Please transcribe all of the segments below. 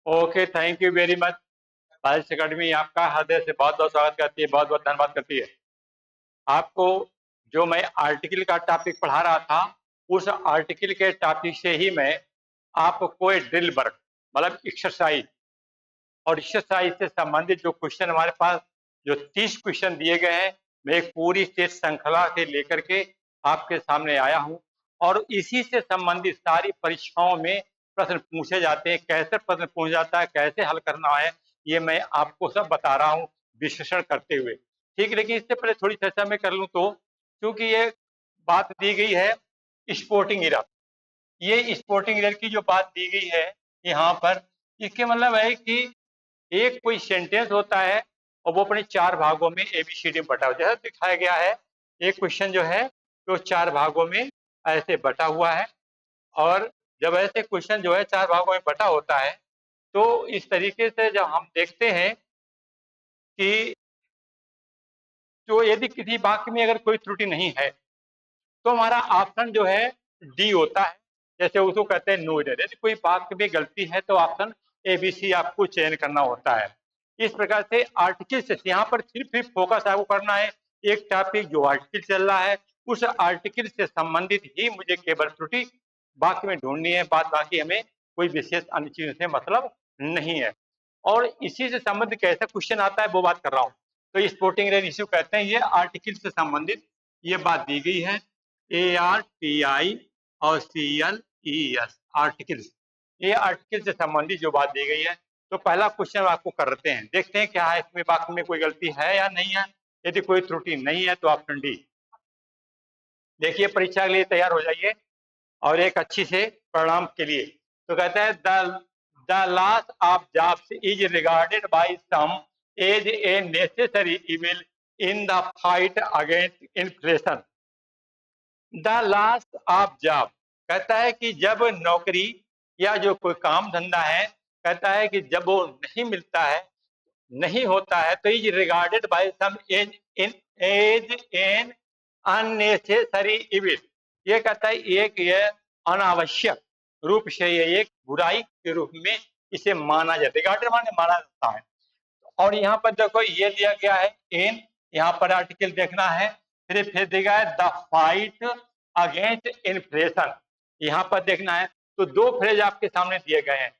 Okay, thank you very much. Piles academy आपका हृदय से बहुत बहुत स्वागत करती है, बहुत बहुत धन्यवाद करती है। आपको जो मैं आर्टिकल का टॉपिक पढ़ा रहा था, उस आर्टिकल के टॉपिक से ही मैं आपको एक ड्रिल वर्क मतलब एक्सरसाइज और एक्सरसाइज से संबंधित जो क्वेश्चन हमारे पास जो 30 क्वेश्चन दिए गए हैं, मैं एक पूरी टेस्ट श्रृंखला के लेकर के आपके सामने आया हूं और इसी से संबंधित सारी परीक्षाओं में प्रश्न पूछे जाते हैं। कैसे प्रश्न पूछा जाता है, कैसे हल करना है, ये मैं आपको सब बता रहा हूँ विश्लेषण करते हुए। ठीक है, लेकिन इससे पहले थोड़ी चर्चा मैं कर लूँ तो, क्योंकि ये बात दी गई है स्पोर्टिंग एरर, ये स्पोर्टिंग एरर की जो बात दी गई है यहाँ पर, इसके मतलब है कि एक कोई सेंटेंस होता है और वो अपने 4 भागों में एबीसीडी में बटा हुआ, जैसा दिखाया गया है। एक क्वेश्चन जो है तो 4 भागों में ऐसे बटा हुआ है और जब ऐसे क्वेश्चन जो है 4 भागों में बटा होता है तो इस तरीके से जब हम देखते हैं कि जो यदि किसी वाक्य में अगर कोई त्रुटि नहीं है तो हमारा ऑप्शन जो है डी होता है। जैसे उसको कहते हैं नो एरर। यदि कोई वाक्य में गलती है तो ऑप्शन ए बी सी आपको चयन करना होता है। इस प्रकार से आर्टिकल से यहाँ पर सिर्फ फोकस आपको करना है एक टॉपिक जो आर्टिकल चल रहा है, उस आर्टिकल से संबंधित ही मुझे केवल त्रुटि वाक्य में ढूंढनी है। बात बाकी हमें कोई विशेष अन्य चीजों से मतलब नहीं है। और इसी से संबंधित कैसा क्वेश्चन आता है वो बात कर रहा हूँ। तो स्पोर्टिंग एरर इश्यू कहते हैं, ये आर्टिकल से संबंधित ये बात दी गई है। ARTI और CLES आर्टिकल्स, ये आर्टिकल से संबंधित जो बात दी गई है। तो पहला क्वेश्चन आपको करते हैं, देखते हैं क्या है इसमें, वाक्य में कोई गलती है या नहीं है। यदि कोई त्रुटि नहीं है तो ऑप्शन डी। देखिए, परीक्षा के लिए तैयार हो जाइए और एक अच्छी से परिणाम के लिए। तो कहता है the loss of jobs is regarded by some as a necessary evil in the fight against inflation. The loss of job कहता है कि जब नौकरी या जो कोई काम धंधा है, कहता है कि जब वो नहीं मिलता है, नहीं होता है, तो is regarded by some as an unnecessary evil. ये कहता है एक ये अनावश्यक रूप से ये एक बुराई के रूप में इसे माना जाता है। रिगार्डेड माने माना जाता है। और यहाँ पर देखो ये दिया गया है एन, यहाँ पर आर्टिकल देखना है, फिर देगा है द फाइट अगेंस्ट इन्फ्लेशन, यहाँ पर देखना है। तो दो फ्रेज आपके सामने दिए गए हैं,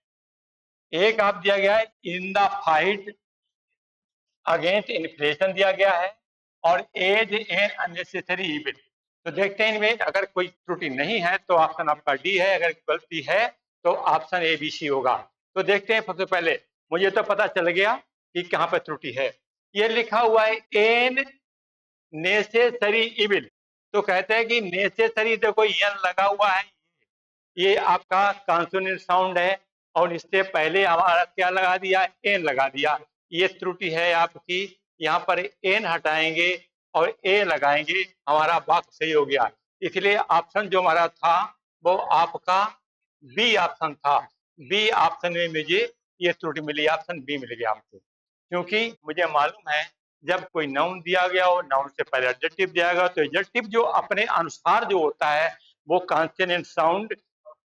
एक आप दिया गया है इन द फाइट अगेंस्ट इन्फ्लेशन दिया गया है और एज एन अननेसेसरी इविल। तो देखते हैं इनमें अगर कोई त्रुटि नहीं है तो ऑप्शन आपका डी है, अगर गलती है तो ऑप्शन ए बी सी होगा। तो देखते हैं, सबसे पहले मुझे तो पता चल गया कि कहाँ पर त्रुटि है। ये लिखा हुआ है एन नेसेसरी इविल, तो कहते हैं कि नेसेसरी देखो एन लगा हुआ है, ये आपका कॉन्सोनेंट साउंड है और इससे पहले हमारा क्या लगा दिया, एन लगा दिया। ये त्रुटि है आपकी, यहाँ पर एन हटाएंगे और ए लगाएंगे, हमारा वाक्य सही हो गया। इसलिए ऑप्शन जो हमारा था वो आपका बी ऑप्शन था। बी ऑप्शन में मुझे ये त्रुटि मिली, ऑप्शन बी मिल गया आपको। क्योंकि मुझे मालूम है जब कोई नाउन दिया गया हो, नाउन से पहले एडजेक्टिव दिया गया, तो एडजेक्टिव जो अपने अनुसार जो होता है वो कॉन्सोनेंट साउंड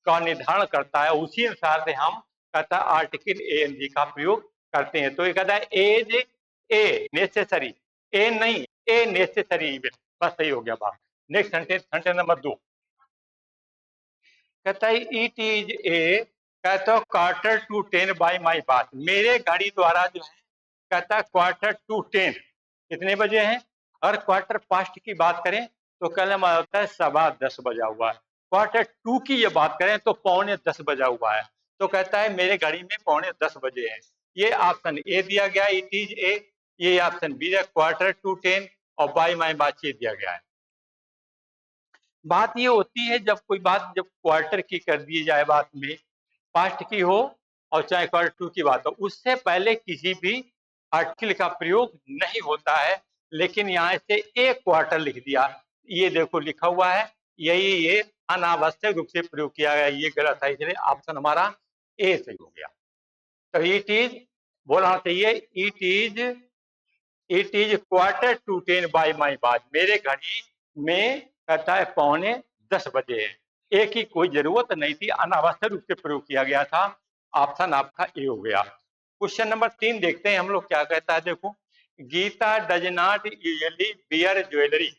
का निर्धारण करता है, उसी अनुसार से हम कहता है आर्टिकल ए एन जी का प्रयोग करते हैं। तो ये कहता है एज ए नेसेसरी, ए नहीं ए नेसेसरी, बस सही हो गया बात। नेक्स्ट सेंटेंस, सेंटेंस नंबर 2 कहता है इट इज ए, कहता है क्वार्टर टू 10 बाय माई बात, मेरे गाड़ी द्वारा जो है, कहता है क्वार्टर टू 10 कितने बजे हैं। अगर क्वार्टर पास्ट की बात करें तो कहने वाला होता है 10:15 बजा हुआ है। क्वार्टर टू की ये बात करें तो 9:45 बजा हुआ है। तो कहता है मेरे घड़ी में 9:45 बजे हैं। ये ऑप्शन ए दिया गया, इट इज ए। ये ऑप्शन बी है क्वार्टर टू 10 और बाय माई बात ये दिया गया है। बात ये होती है जब कोई बात जब क्वार्टर की कर दी जाए, बात में पास्ट की हो और चाहे क्वार्टर टू की बात हो, उससे पहले किसी भी आर्टिकल का प्रयोग नहीं होता है। लेकिन यहाँ से एक क्वार्टर लिख दिया, ये देखो लिखा हुआ है, यही ये अनावश्यक रूप से प्रयोग किया गया, ये गलत है, इसलिए ऑप्शन हमारा ए सही हो गया। तो इट इज बोलना चाहिए it is quarter to 10 by my बात, मेरे घड़ी में कहता है 9:45 बजे है। एक की कोई जरूरत नहीं थी, अनावश्यक रूप से प्रयोग किया गया था। ऑप्शन आपका ए हो गया। क्वेश्चन नंबर 3 देखते हैं हम लोग क्या कहता है। देखो, Geeta does not usually wear jewellery.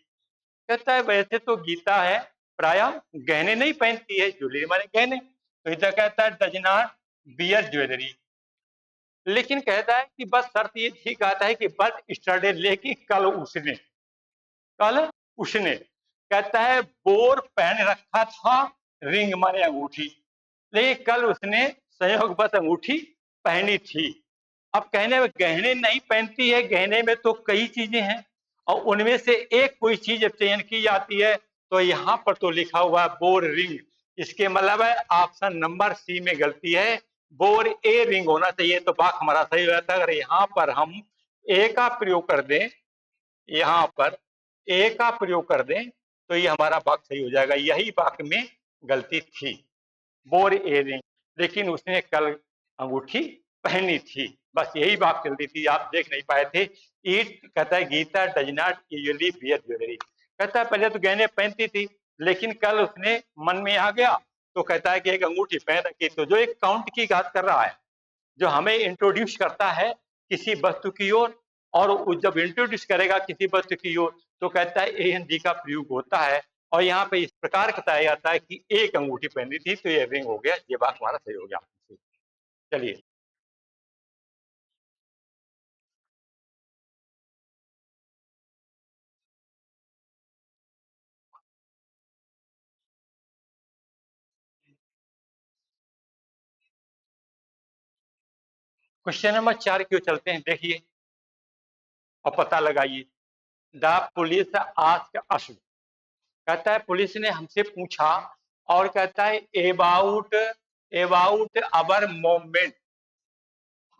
कहता है वैसे तो गीता है प्राय गहने नहीं पहनती है, ज्वेलरी माने गहने, तो इधर कहता है डज नॉट वियर ज्वेलरी। लेकिन कहता है कि बस शर्त ये ठीक आता है कि बस स्टरडे, लेकिन कल उसने कहता है बोर पहन रखा था, रिंग माने अंगूठी, लेकिन कल उसने संयोगवश अंगूठी पहनी थी। अब कहने में गहने नहीं पहनती है, गहने में तो कई चीजें हैं और उनमें से एक कोई चीज चयन की जाती है, तो यहाँ पर तो लिखा हुआ है बोर रिंग। इसके मतलब है ऑप्शन नंबर सी में गलती है, बोर ए रिंग होना चाहिए, तो वाक्य हमारा सही हो जाता है। अगर यहाँ पर हम ए का प्रयोग कर दें, यहाँ पर ए का प्रयोग कर दें तो ये हमारा वाक्य सही हो जाएगा। यही वाक्य में गलती थी, बोर ए रिंग, लेकिन उसने कल अंगूठी पहनी थी, बस यही बात गलती थी, आप देख नहीं पाए थे। ईट कहता है Geeta does not usually wear jewellery. कहता है पहले तो गहने पहनती थी, लेकिन कल उसने मन में आ गया तो कहता है कि एक अंगूठी पहन रखी। तो जो एक काउंट की बात कर रहा है, जो हमें इंट्रोड्यूस करता है किसी वस्तु की ओर, और जब इंट्रोड्यूस करेगा किसी वस्तु की ओर तो कहता है ए एन जी का प्रयोग होता है। और यहाँ पे इस प्रकार बताया जाता है कि एक अंगूठी पहनी थी, तो ये रिंग हो गया। ये बात हमारा सही हो गया। चलिए, क्वेश्चन नंबर 4 की ओर चलते हैं। देखिए और पता लगाइए। द पुलिस आस्क अस, कहता है पुलिस ने हमसे पूछा, और कहता है अबाउट अबाउट अवर मूवमेंट,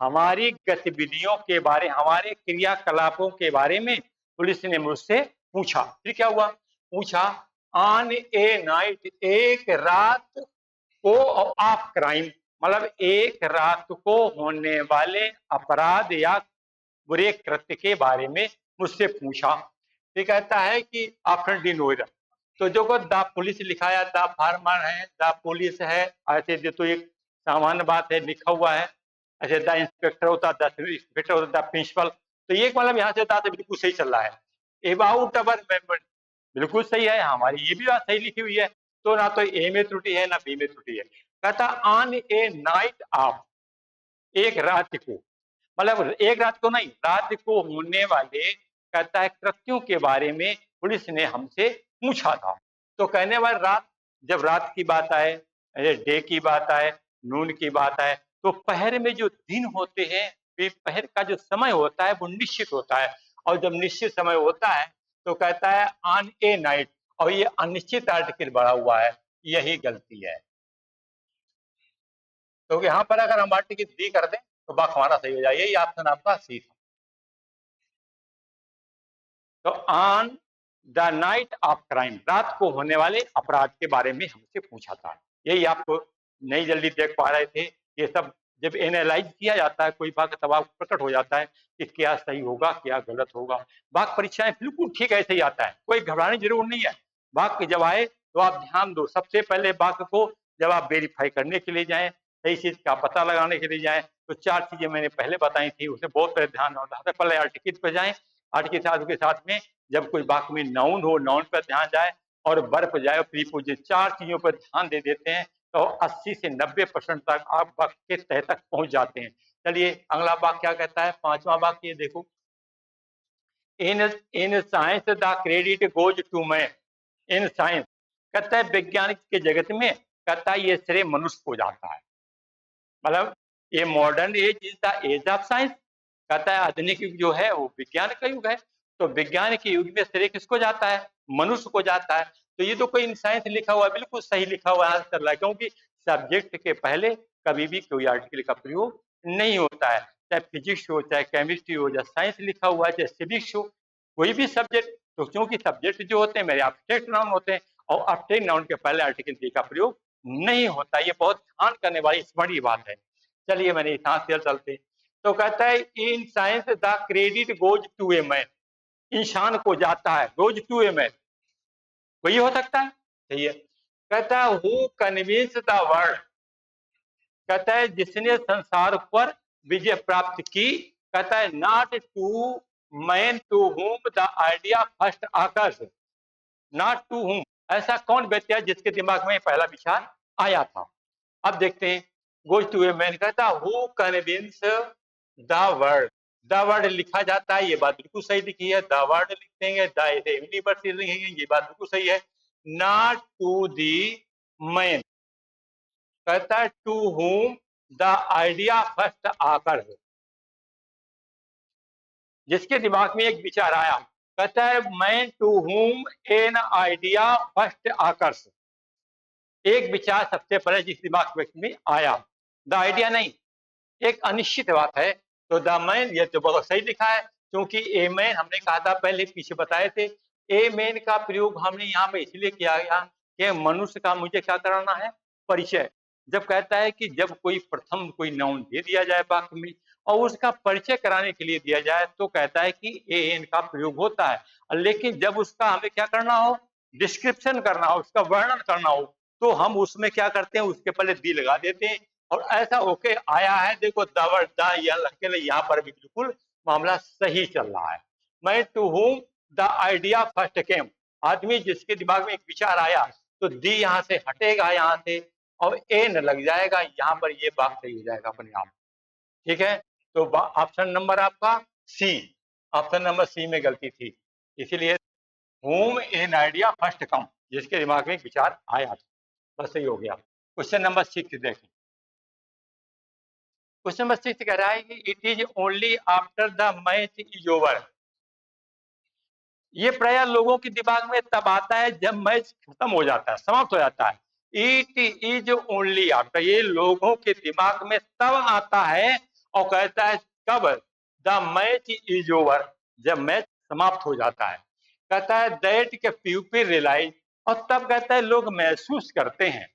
हमारी गतिविधियों के बारे, हमारे क्रियाकलापों के बारे में पुलिस ने मुझसे पूछा। फिर क्या हुआ, पूछा ऑन ए नाइट, एक रात को ऑफ क्राइम, मतलब एक रात को होने वाले अपराध या बुरे कृत्य के बारे में मुझसे पूछा। ये कहता है कि आफ्टर डिनोर, तो जो को द पुलिस लिखाया, द फार्मर है, द पुलिस है, ऐसे जो तो एक सामान्य बात है, लिखा हुआ है। अच्छा, द इंस्पेक्टर होता, द इंस्पेक्टर होता, द प्रिंसिपल, तो ये मतलब यहाँ से दाते बिल्कुल सही चल रहा है। अबाउट अवर मेंबर बिल्कुल सही है, हमारी ये भी बात सही लिखी हुई है, तो ना तो ए में त्रुटि है ना बी में त्रुटि है। कहता ऑन ए नाइट ऑफ, एक रात को, मतलब एक रात को नहीं, रात को होने वाले कहता है कृत्यों के बारे में पुलिस ने हमसे पूछा था। तो कहने वाले रात, जब रात की बात आए, डे की बात आए, नून की बात आए, तो पहर में जो दिन होते हैं, पहर का जो समय होता है वो निश्चित होता है, और जब निश्चित समय होता है तो कहता है ऑन ए नाइट, और ये अनिश्चित आर्टिकल बढ़ा हुआ है, यही गलती है। तो यहाँ पर अगर हम आर्टिकल डी कर दें तो बात हमारा सही हो जाए, यही ऑप्शन आपका सी था। तो on the night of crime, रात को होने वाले अपराध के बारे में हमसे पूछा था। यही आपको नहीं जल्दी देख पा रहे थे। ये सब जब एनालाइज किया जाता है कोई भाग, तब आपको प्रकट हो जाता है कि क्या सही होगा क्या गलत होगा। भाग परीक्षाएं बिल्कुल ठीक ऐसे ही आता है, कोई घबराने की जरूर नहीं है। भाग जब आए तो आप ध्यान दो, सबसे पहले भाग को जब आप वेरीफाई करने के लिए जाएं, सही चीज का पता लगाने के लिए जाएं, तो 4 चीजें मैंने पहले बताई थी, उसे बहुत पहले ध्यान होता है। पहले आर्टिकल पे जाएं, आर्टिकल के साथ में जब कोई वाक्य में नाउन हो, नाउन पर ध्यान जाए, और वर्ब जाए, प्रीपोजिशन, 4 चीजों पर ध्यान दे देते हैं तो 80 से 90% तक आप वाक्य के तह तक पहुंच जाते हैं। चलिए अगला वाक्य क्या कहता है, 5वां वाक्य ये देखो। In in science the credit goes to man, in science कहता है वैज्ञानिक के जगत में, कहता है ये श्रेय मनुष्य को जाता है। मतलब ये modern age is the age of science, कहता है आधुनिक युग जो है वो विज्ञान का युग है, तो विज्ञान के युग में श्रेय किसको जाता है, मनुष्य को जाता है। तो ये तो कोई साइंस लिखा हुआ है, बिल्कुल सही लिखा हुआ है, चल रहा है, क्योंकि सब्जेक्ट के पहले कभी भी कोई आर्टिकल का प्रयोग नहीं होता है, चाहे फिजिक्स हो, चाहे केमिस्ट्री हो, चाहे साइंस लिखा हुआ है, चाहे सिविक्स हो, कोई भी सब्जेक्ट। तो क्योंकि सब्जेक्ट जो होते हैं मेरे एब्स्ट्रैक्ट नाउन होते हैं, और एब्स्ट्रैक्ट नाउन के पहले आर्टिकल डी का प्रयोग नहीं होता, ये बहुत ध्यान करने वाली बड़ी बात है। चलिए मैंने सांस लिया, चलते। तो कहता है in science the credit goes to a man, इंसान को जाता है, गोज टू ए मैन, वही हो सकता है, सही है। कहता है हु कन्विंस द वर्ल्ड, कहता है जिसने संसार पर विजय प्राप्त की, कहता है not to man to whom the idea first occurs, not to whom, ऐसा कौन व्यक्ति है जिसके दिमाग में पहला विचार आया था। अब देखते हैं, गोज टू ए मैन, कहता who convince the word, the word लिखा जाता है, ये बात बिल्कुल सही लिखी है, द वर्ड लिखेंगे, द यूनिवर्स लिखेंगे, ये बात बिल्कुल सही है। नॉट टू दी मैन, कहता है to whom the idea first आकर, जिसके दिमाग में एक विचार आया, कहता है man to whom an idea first occurs, एक विचार सबसे पहले जिस दिमाग में आया, द आइडिया नहीं, एक अनिश्चित बात है, तो द मैन, ये तो बहुत सही लिखा है, क्योंकि ए मैन हमने कहा था पहले पीछे बताए थे, ए मैन का प्रयोग हमने यहाँ पे इसलिए किया गया कि मनुष्य का मुझे क्या कराना है, परिचय। जब कहता है कि जब कोई प्रथम कोई नाउन दे दिया जाए वाक्य में और उसका परिचय कराने के लिए दिया जाए, तो कहता है कि ए एन का प्रयोग होता है, लेकिन जब उसका हमें क्या करना हो, डिस्क्रिप्शन करना हो, उसका वर्णन करना हो, तो हम उसमें क्या करते हैं, उसके पहले दी लगा देते हैं, और ऐसा होके आया है। देखो दावर दा यहाँ पर भी बिल्कुल मामला सही चल रहा है। मैं to whom the idea first came, आदमी जिसके दिमाग में एक विचार आया, तो दी यहाँ से हटेगा, यहाँ से और एन लग जाएगा, यहाँ पर ये बात सही हो जाएगा अपने आप। ठीक है, तो ऑप्शन नंबर आपका सी, ऑप्शन नंबर सी में गलती थी, इसीलिए home N idea first come, जिसके दिमाग में विचार आया, बस सही हो गया। क्वेश्चन नंबर 6 देखें, क्वेश्चन नंबर 6 कह रहा है कि it is only after the match is over, ये प्राय लोगों के दिमाग में तब आता है जब मैच खत्म हो जाता है, समाप्त हो जाता है। इट इज ओनली आफ्टर, ये लोगों के दिमाग में तब आता है और कहता है कब, द मैच इज ओवर, जब मैच समाप्त हो जाता है। कहता है दैट के पीपल रियलाइज, और तब कहता है लोग महसूस करते हैं,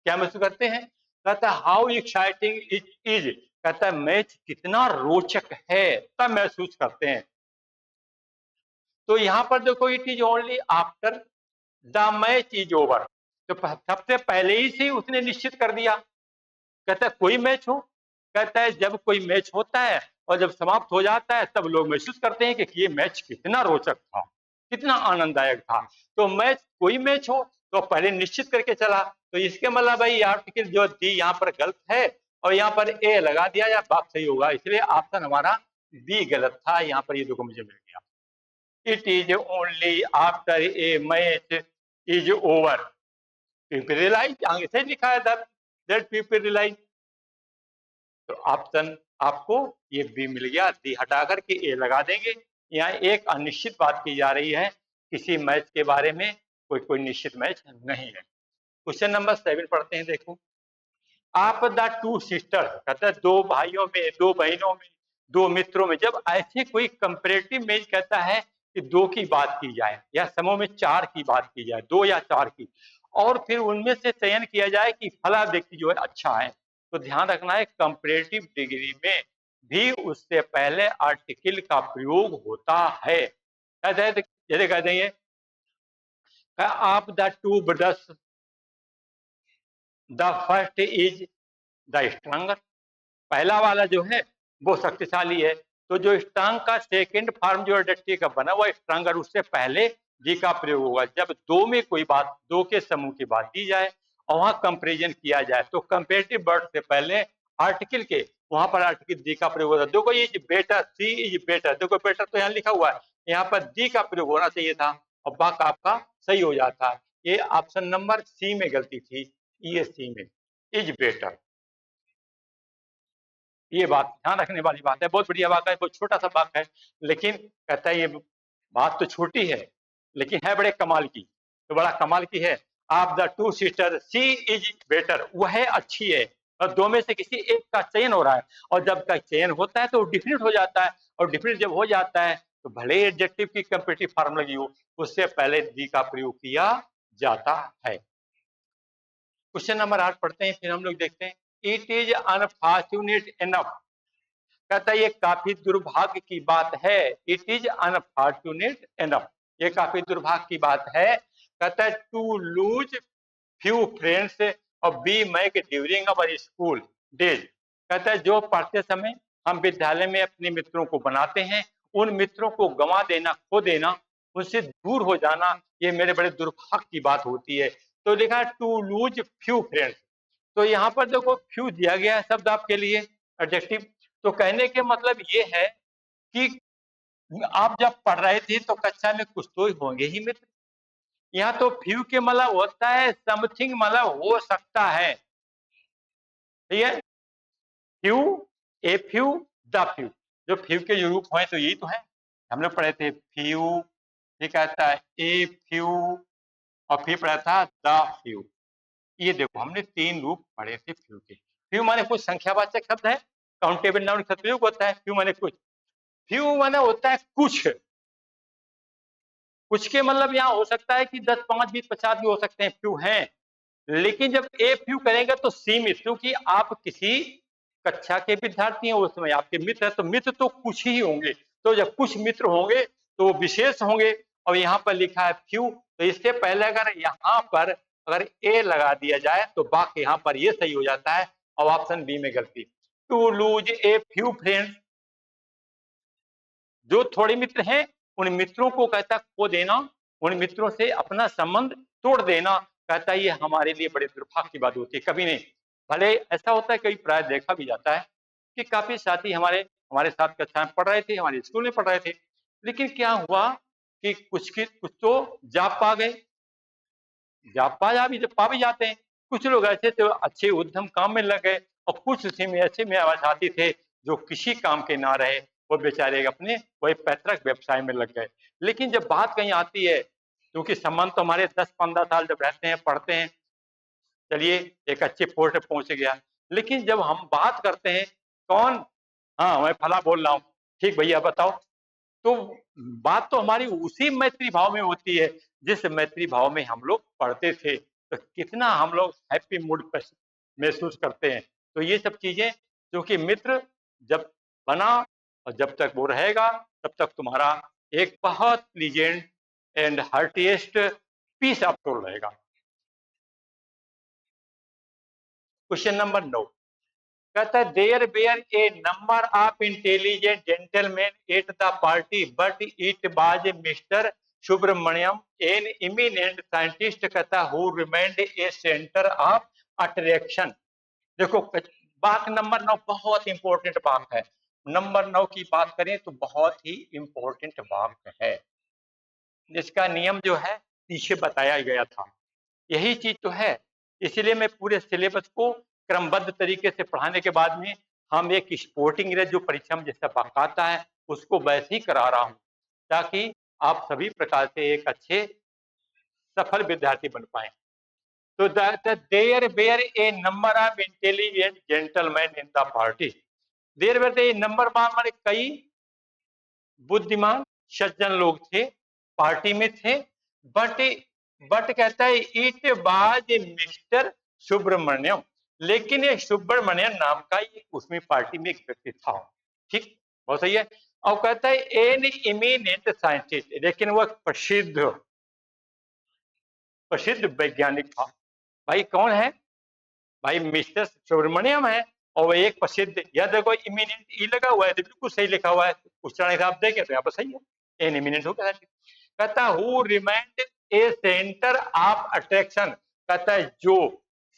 क्या महसूस करते हैं, कहता है हाउ एक्साइटिंग इट इज, कहता है मैच कितना रोचक है, तब महसूस करते हैं। तो यहां पर देखो it is only after the match is over, तो सबसे पहले ही से उसने निश्चित कर दिया, कहता है कोई मैच हो, कहता है जब कोई मैच होता है और जब समाप्त हो जाता है तब लोग महसूस करते हैं कि ये मैच कितना रोचक था, कितना आनंददायक था। तो मैच, कोई मैच हो तो पहले निश्चित करके चला, तो इसके मतलब भाई आर्टिकल जो दी यहाँ पर गलत है और यहाँ पर ए लगा दिया या बात सही होगा, इसलिए ऑप्शन हमारा बी गलत था, यहाँ पर ये देखो मुझे मिल गया। It is only after a match is over, people realize, आगे से लिखा है दैट पीपल रियलाइज, तो ऑप्शन आपको ये बी मिल गया, डी हटा करके ए लगा देंगे। यहाँ एक अनिश्चित बात की जा रही है, किसी मैच के बारे में कोई निश्चित मैच नहीं है। क्वेश्चन नंबर 7 पढ़ते हैं, देखो आप द टू सिस्टर, कहता है दो भाइयों में, दो बहनों में, दो मित्रों में, जब ऐसे कोई कंपेरेटिव मैच कहता है कि दो की बात की जाए या समूह में चार की बात की जाए, दो या चार की, और फिर उनमें से चयन किया जाए कि फला व्यक्ति जो है अच्छा है, तो ध्यान रखना है कंपेरेटिव डिग्री में भी उससे पहले आर्टिकल का प्रयोग होता है। जैसे कह देंगे आप the two brothers, the first is the stronger, पहला वाला जो है वो शक्तिशाली है, तो जो स्ट्रांग का सेकंड फॉर्म जो है का बना हुआ स्ट्रांगर, उससे पहले जी का प्रयोग होगा। जब दो में कोई बात, दो के समूह की बात की जाए और वहां कंपेरिजन किया जाए, तो कंपेरेटिव वर्ड से पहले आर्टिकल के वहां पर आर्टिकल दी का प्रयोग होता है। देखो is better, she is better, देखो बेटर तो यहाँ लिखा हुआ है, यहाँ पर दी का प्रयोग होना चाहिए था और बाक आपका सही हो जाता है। ये ऑप्शन नंबर सी में गलती थी, ये सी में इज बेटर, ये बात ध्यान रखने वाली बात है, बहुत बढ़िया बात है, बहुत छोटा सा बात है, लेकिन कहता है ये बात तो छोटी है लेकिन है बड़े कमाल की, तो बड़ा कमाल की है। आप the two sister she is better, वह अच्छी है, और दो में से किसी एक का चयन हो रहा है, और जब का चयन होता है तो डिफिनिट हो जाता है, और डिफिनिट जब हो जाता है तो भले एडजेक्टिव की कंपेरेटिव फॉर्म लगी हो, उससे पहले दी का प्रयोग किया जाता है। क्वेश्चन नंबर 8 पढ़ते हैं, फिर हम लोग देखते हैं। इट इज अनफॉर्चुनेट इनफ, कहता है ये काफी दुर्भाग्य की बात है, इट इज अनफॉर्चुनेट इनफ, ये काफी दुर्भाग्य की बात है, कहता है टू लूज फ्यू फ्रेंड्स और be make during our school days. कहता है जो पढ़ते समय हम विद्यालय में अपने मित्रों को बनाते हैं, उन मित्रों को गंवा देना, खो देना, उनसे दूर हो जाना, ये मेरे बड़े दुर्भाग्य की बात होती है। तो लिखा है टू लूज फ्यू फ्रेंड्स। तो यहाँ पर देखो फ्यू दिया गया है शब्द आपके लिए, एडजेक्टिव। तो कहने के मतलब ये है कि आप जब पढ़ रहे थे तो कक्षा में कुछ तो होंगे ही मित्र। यहाँ तो फ्यू के मतलब होता है समथिंग, मतलब हो सकता है, ठीक है। Few, a few, the few. जो फ्यू के जो रूप हैं तो यही तो है, हम लोग पढ़े थे फ्यू, ये कहता है ए फ्यू, और फिर पढ़ा था द फ्यू। ये देखो हमने 3 रूप पढ़े थे फ्यू के। फ्यू माने कुछ संख्यावाचक शब्द है, काउंटेबल नाउन का प्रयोग होता है। फ्यू माने कुछ, फ्यू माने होता है कुछ। कुछ के मतलब यहाँ हो सकता है कि 10, 5, 20, 50 भी हो सकते हैं, फ्यू हैं। लेकिन जब ए फ्यू करेंगे तो सीमित, क्योंकि आप किसी कक्षा के विद्यार्थी हैं, उस समय आपके मित्र हैं, तो मित्र तो कुछ ही होंगे। तो जब कुछ मित्र होंगे तो विशेष होंगे, और यहाँ पर लिखा है फ्यू, तो इससे पहले अगर यहाँ पर अगर ए लगा दिया जाए तो वाक्य यहाँ पर ये सही हो जाता है, और ऑप्शन बी में गलती। To lose a few friends, जो थोड़े मित्र हैं उन मित्रों को कहता खो देना, उन मित्रों से अपना संबंध तोड़ देना। कहता ये हमारे लिए बड़े दुर्भाग्य की बात होती है, कभी नहीं। भले ऐसा होता है, कई प्राय देखा भी जाता है कि काफी साथी हमारे हमारे साथ कक्षा में पढ़ रहे थे, हमारे स्कूल में पढ़ रहे थे, लेकिन क्या हुआ कि कुछ तो जॉब पा गए, जा भी पा भी जाते हैं। कुछ लोग ऐसे थे अच्छे उद्यम काम में लग गए, और कुछ उसी में ऐसे में साथी थे जो किसी काम के ना रहे, वो बेचारे अपने वही पैतृक व्यवसाय में लग गए। लेकिन जब बात कहीं आती है, क्योंकि संबंध तो हमारे 10-15 साल जब रहते हैं, पढ़ते हैं, चलिए एक अच्छे पोस्ट पे पहुंच गया। लेकिन जब हम बात करते हैं, कौन, हाँ मैं फला बोल रहा हूँ, ठीक भैया बताओ, तो बात तो हमारी उसी मैत्री भाव में होती है जिस मैत्री भाव में हम लोग पढ़ते थे। तो कितना हम लोग हैप्पी मूड महसूस करते हैं। तो ये सब चीजें, क्योंकि मित्र जब बना और जब तक वो रहेगा तब तक तुम्हारा एक बहुत legend and heartiest piece of soul रहेगा। क्वेश्चन नंबर 9 कहता है there were a number of intelligent gentleman at the party but it was mister Subramaniam an eminent scientist, कहता who remained a centre of attraction. देखो बात number 9 बहुत important बात है। Number 9 की बात करें तो बहुत ही इंपॉर्टेंट बात है, जिसका नियम जो है पीछे बताया गया था, यही चीज तो है। इसलिए मैं पूरे सिलेबस को क्रमबद्ध तरीके से पढ़ाने के बाद में हम एक स्पोर्टिंग जो परीक्षा में जैसा आता है उसको वैसे ही करा रहा हूँ, ताकि आप सभी प्रकार से एक अच्छे सफल विद्यार्थी बन पाए। तो there were a number of intelligent gentleman in the party. There were a number माने कई बुद्धिमान सज्जन लोग थे, पार्टी में थे। बट बट कहता है इट वाज मिस्टर सुब्रमण्यम, लेकिन ये सुब्रमण्यम नाम का उसमें पार्टी में एक व्यक्ति था, ठीक, बहुत सही है। और कहता है एन इमिनेंट साइंटिस्ट, लेकिन वो प्रसिद्ध प्रसिद्ध वैज्ञानिक था। भाई कौन है? भाई मिस्टर सुब्रमण्यम है, और वो एक प्रसिद्ध, यह देखो इमिनेंट ई लगा हुआ है तो बिल्कुल सही लिखा हुआ है, उच्चारण आप देखें तो यहाँ पर सही है, एन इमिनेंट हो गया। कहता who remind A centre of attraction, कहता है जो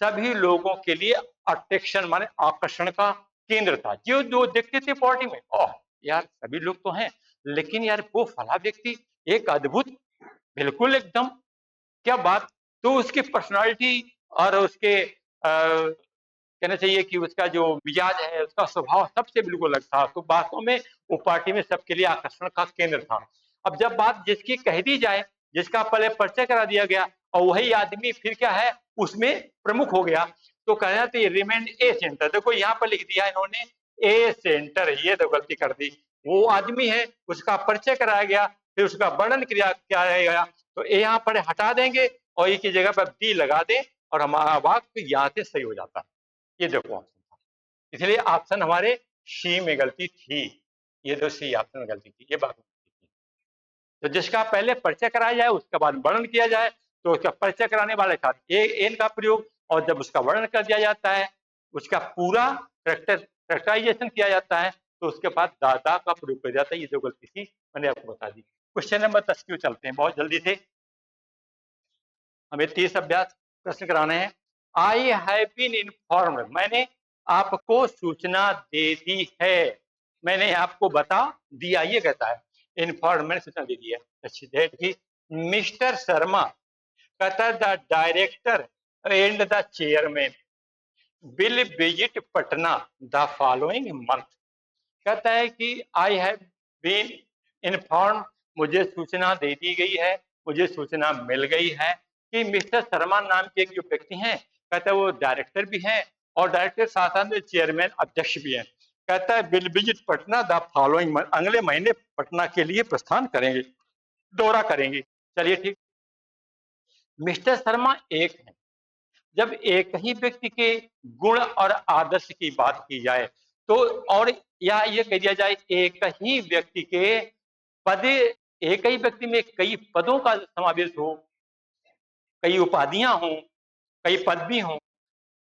सभी लोगों के लिए अट्रैक्शन माने आकर्षण का केंद्र था। जो जो देखते थे पार्टी में, ओह यार सभी लोग तो हैं, लेकिन यार वो फला व्यक्ति एक अद्भुत, बिल्कुल एकदम क्या बात। तो उसकी पर्सनालिटी और उसके कहना चाहिए कि उसका जो मिजाज है, उसका स्वभाव सबसे बिल्कुल अलग था। तो वास्तव में वो पार्टी में सबके लिए आकर्षण का केंद्र था। अब जब बात जिसकी कह दी जाए, जिसका पहले परिचय करा दिया गया, और वही आदमी फिर क्या है उसमें प्रमुख हो गया, तो कहना चाहिए रिमेंड ए सेंटर। देखो यहाँ पर लिख दिया इन्होंने ए सेंटर, ये तो गलती कर दी। वो आदमी है, उसका परिचय कराया गया, फिर उसका वर्णन किया गया, तो ए यहाँ पर हटा देंगे और एक ही जगह पर डी लगा दें, और हमारा वाक्य यहाँ से सही हो जाता है। ये देखो ऑप्शन था, इसलिए ऑप्शन हमारे सी में गलती थी। ये तो सी ऑप्शन में गलती थी, ये बात थी। तो जिसका पहले परिचय कराया जाए उसके बाद वर्णन किया जाए, तो उसका परिचय कराने वाले साथ ए एन का प्रयोग, और जब उसका वर्णन कर दिया जाता है उसका पूरा करेक्टराइजेशन किया जाता है, तो उसके बाद दादा का प्रयोग किया जाता है। ये जो गलती थी मैंने आपको बता दी। क्वेश्चन नंबर 10 की ओर चलते हैं बहुत जल्दी से। हमें 30 अभ्यास प्रश्न कराने हैं। आई हैव बीन इन्फॉर्म्ड, मैंने आपको सूचना दे दी है, मैंने आपको बता दिया, ये कहता है। इन्फॉर्म मैंने सूचना दे दी है। अच्छी, मिस्टर शर्मा कहता the director and the chairman will visit Patna the following month. कहता है कि आई हैव बीन इन्फॉर्म, मुझे सूचना दे दी गई है, मुझे सूचना मिल गई है कि मिस्टर शर्मा नाम के एक जो व्यक्ति हैं, कहता है वो डायरेक्टर भी हैं और डायरेक्टर साथ साथ में चेयरमैन अध्यक्ष भी हैं। कहता है will visit Patna the following month, अगले महीने पटना के लिए प्रस्थान करेंगे, दौरा करेंगे। चलिए ठीक। मिस्टर शर्मा एक है। जब एक ही व्यक्ति के गुण और आदर्श की बात की जाए तो, और या ये कह दिया जाए एक ही व्यक्ति के पद, एक ही व्यक्ति में कई पदों का समावेश हो, कई उपाधियां हों, कई पदवी हों,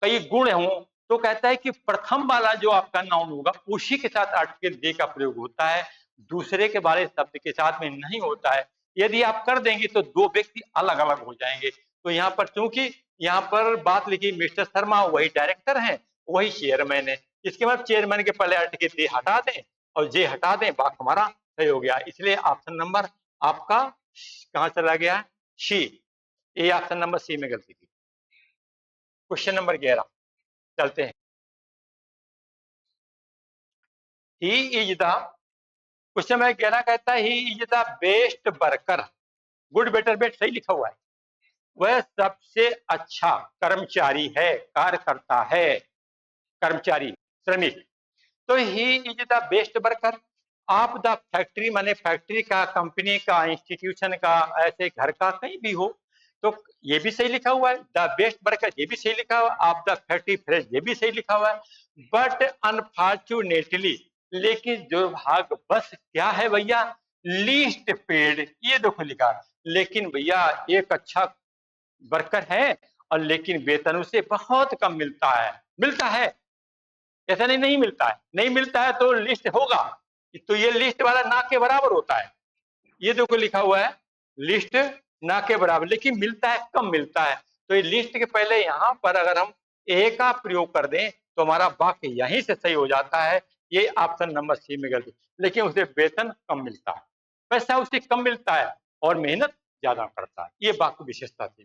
कई गुण हों, तो कहता है कि प्रथम वाला जो आपका नाउन होगा उसी के साथ आर्टिकल दे का प्रयोग होता है, दूसरे के वाले शब्द के साथ में नहीं होता है। यदि आप कर देंगे तो दो व्यक्ति अलग अलग हो जाएंगे। तो यहाँ पर चूंकि यहाँ पर बात लिखी मिस्टर शर्मा वही डायरेक्टर हैं, वही चेयरमैन है, इसके बाद चेयरमैन के पहले आर्टिकल दे हटा दें और जे हटा दें, बात हमारा सही हो गया। इसलिए ऑप्शन नंबर आपका कहाँ चला गया? सी। ये ऑप्शन नंबर सी में गलती थी। क्वेश्चन नंबर 11 चलते हैं। He is the, question number 11 कहता है he is the best worker, good better bet सही लिखा हुआ है, वह सबसे अच्छा कर्मचारी है, कार्यकर्ता है, कर्मचारी, श्रमिक। तो ही इज द बेस्ट वर्कर। आप द फैक्ट्री माने फैक्ट्री का, कंपनी का, इंस्टीट्यूशन का, ऐसे घर का कहीं भी हो तो ये भी सही लिखा हुआ है। द बेस्ट वर्कर ये भी सही लिखा हुआ है, आप द फैक्ट्री फ्रेश ये भी सही लिखा हुआ है। बट अनफॉर्चुनेटली, लेकिन दुर्भाग्य बस क्या है भैया, लीस्ट पेड, ये देखो लिखा, लेकिन भैया एक अच्छा वर्कर है और लेकिन वेतन उसे बहुत कम मिलता है। मिलता है, ऐसा नहीं नहीं मिलता है, नहीं मिलता है तो लिस्ट होगा, तो ये लिस्ट वाला ना के बराबर होता है। ये देखो लिखा हुआ है लिस्ट ना के बराबर, लेकिन मिलता है, कम मिलता है। तो ये लिस्ट के पहले यहाँ पर अगर हम ए का प्रयोग कर दें तो हमारा वाक्य यहीं से सही हो जाता है। ये ऑप्शन नंबर सी में गलती, लेकिन उसे वेतन कम मिलता है, पैसा उसे कम मिलता है और मेहनत ज्यादा करता है। ये वाक्य विशेषता थी,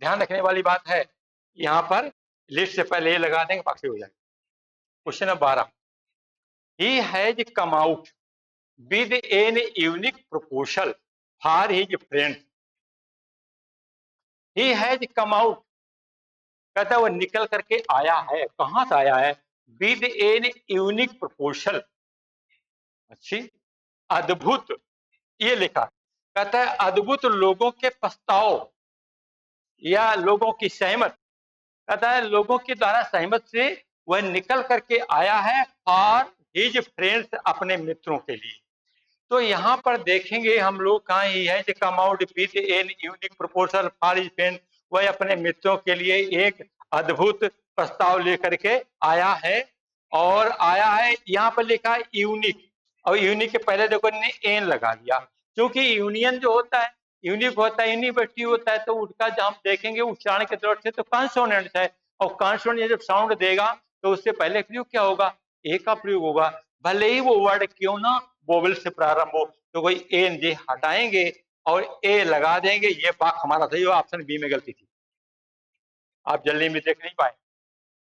ध्यान रखने वाली बात है। यहाँ पर लिस्ट से पहले ये लगा देंगे, वाक्य हो जाएगा। Question number 12, he has come out with an unique proposal for his friends. He has come out, कहता है वो निकल करके आया है, कहां से आया है? विद एन यूनिक प्रपोजल, अच्छी, अद्भुत, ये लिखा, कहता है अद्भुत लोगों के प्रस्ताव या लोगों की सहमत, कहता है लोगों के द्वारा सहमत से वह निकल करके आया है फॉर हिज फ्रेंड्स, अपने मित्रों के लिए। तो यहाँ पर देखेंगे हम लोग कहाँ ही है कि come out with an unique proposal for his friend, वह अपने मित्रों के लिए एक अद्भुत प्रस्ताव लेकर के आया है। और आया है यहाँ पर लिखा है यूनिक, और यूनिक के पहले देखो ने एन लगा दिया, क्योंकि यूनियन जो होता है यूनिक होता है, यूनिवर्सिटी होता है, तो उसका जब हम देखेंगे उच्चारण के तौर से तो कॉन्सोनेंट है, और कॉन्सोनेंट जब साउंड देगा तो उससे पहले प्रयोग क्या होगा? ए का प्रयोग होगा, भले ही वो वर्ड क्यों ना वोवेल से प्रारंभ हो, तो कोई एन जे हटाएंगे और ए लगा देंगे, ये बात हमारा सही हो। ऑप्शन बी में गलती थी, आप जल्दी में देख नहीं पाए।